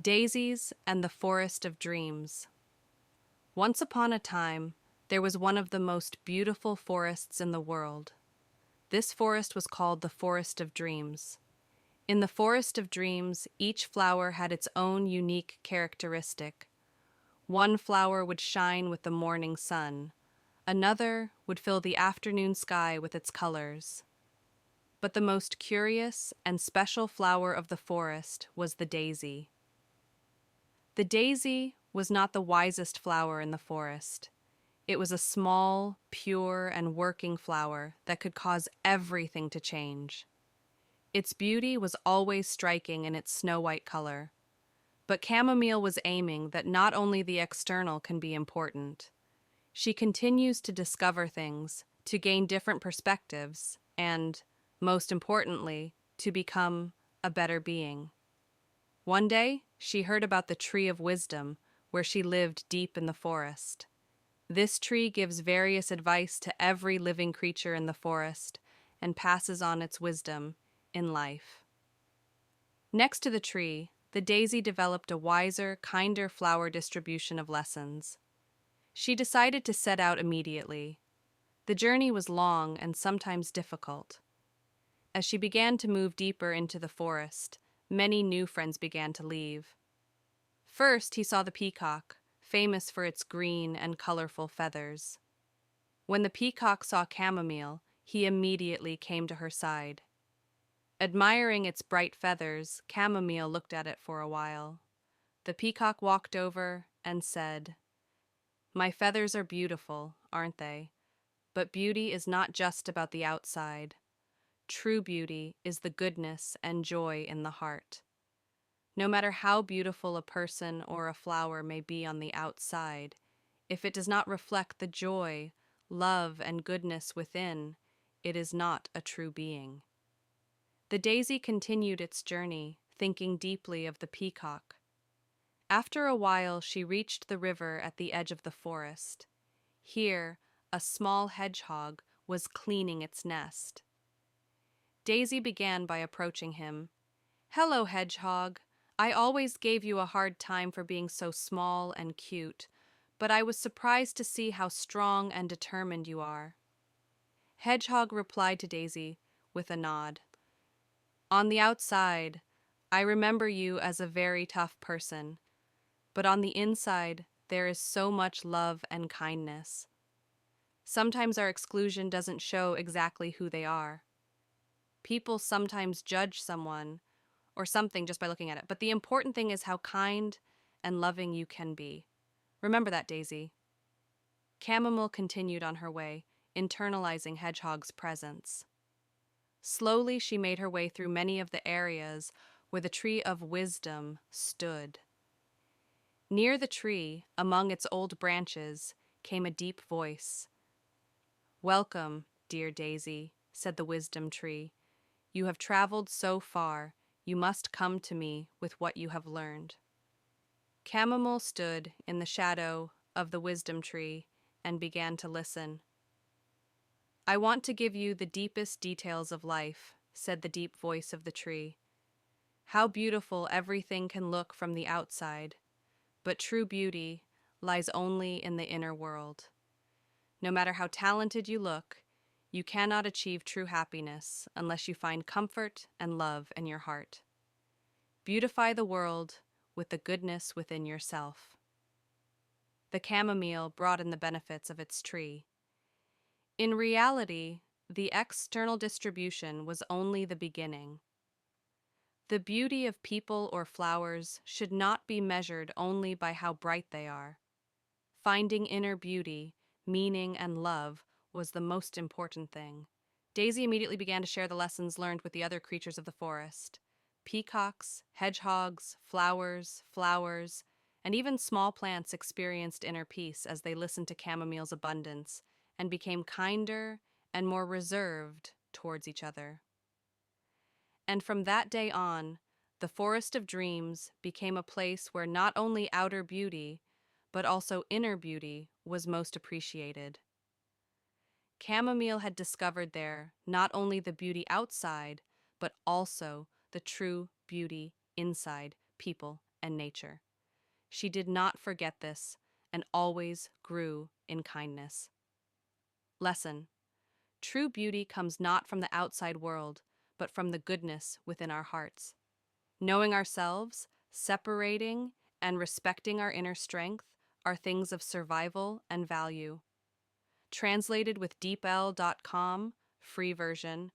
Daisies and the Forest of Dreams. Once upon a time, there was one of the most beautiful forests in the world. This forest was called the Forest of Dreams. In the Forest of Dreams, each flower had its own unique characteristic. One flower would shine with the morning sun. Another would fill the afternoon sky with its colors. But the most curious and special flower of the forest was the daisy. The daisy was not the wisest flower in the forest. It was a small, pure, and working flower that could cause everything to change. Its beauty was always striking in its snow-white color. But Chamomile was aiming that not only the external can be important. She continues to discover things, to gain different perspectives, and, most importantly, to become a better being. One day, she heard about the Tree of Wisdom, where she lived deep in the forest. This tree gives various advice to every living creature in the forest and passes on its wisdom in life. Next to the tree, the daisy developed a wiser, kinder flower distribution of lessons. She decided to set out immediately. The journey was long and sometimes difficult. As she began to move deeper into the forest, many new friends began to leave. First, he saw the peacock, famous for its green and colorful feathers. When the peacock saw Chamomile, he immediately came to her side. Admiring its bright feathers, Chamomile looked at it for a while. The peacock walked over and said, "My feathers are beautiful, aren't they? But beauty is not just about the outside. True beauty is the goodness and joy in the heart. No matter how beautiful a person or a flower may be on the outside, if it does not reflect the joy, love, and goodness within, it is not a true being." The daisy continued its journey, thinking deeply of the peacock. After a while, she reached the river at the edge of the forest. Here, a small hedgehog was cleaning its nest. Daisy began by approaching him. "Hello, hedgehog. I always gave you a hard time for being so small and cute, but I was surprised to see how strong and determined you are." Hedgehog replied to Daisy with a nod. "On the outside, I remember you as a very tough person, but on the inside, there is so much love and kindness. Sometimes our exclusion doesn't show exactly who they are. People sometimes judge someone or something just by looking at it, but the important thing is how kind and loving you can be. Remember that, Daisy." Chamomile continued on her way, internalizing Hedgehog's presence. Slowly, she made her way through many of the areas where the Tree of Wisdom stood. Near the tree, among its old branches, came a deep voice. "Welcome, dear Daisy," said the Wisdom Tree. "You have traveled so far, you must come to me with what you have learned." Chamomile stood in the shadow of the Wisdom Tree and began to listen. "I want to give you the deepest details of life," said the deep voice of the tree. "How beautiful everything can look from the outside, but true beauty lies only in the inner world. No matter how talented you look, you cannot achieve true happiness unless you find comfort and love in your heart. Beautify the world with the goodness within yourself." The chamomile brought in the benefits of its tree. In reality, the external distribution was only the beginning. The beauty of people or flowers should not be measured only by how bright they are. Finding inner beauty, meaning, and love was the most important thing. Daisy immediately began to share the lessons learned with the other creatures of the forest. Peacocks, hedgehogs, flowers, and even small plants experienced inner peace as they listened to Chamomile's abundance and became kinder and more reserved towards each other. And from that day on, the Forest of Dreams became a place where not only outer beauty, but also inner beauty was most appreciated. Chamomile had discovered there not only the beauty outside, but also the true beauty inside people and nature. She did not forget this and always grew in kindness. Lesson: true beauty comes not from the outside world, but from the goodness within our hearts. Knowing ourselves, separating, and respecting our inner strength are things of survival and value. Translated with deepl.com, free version,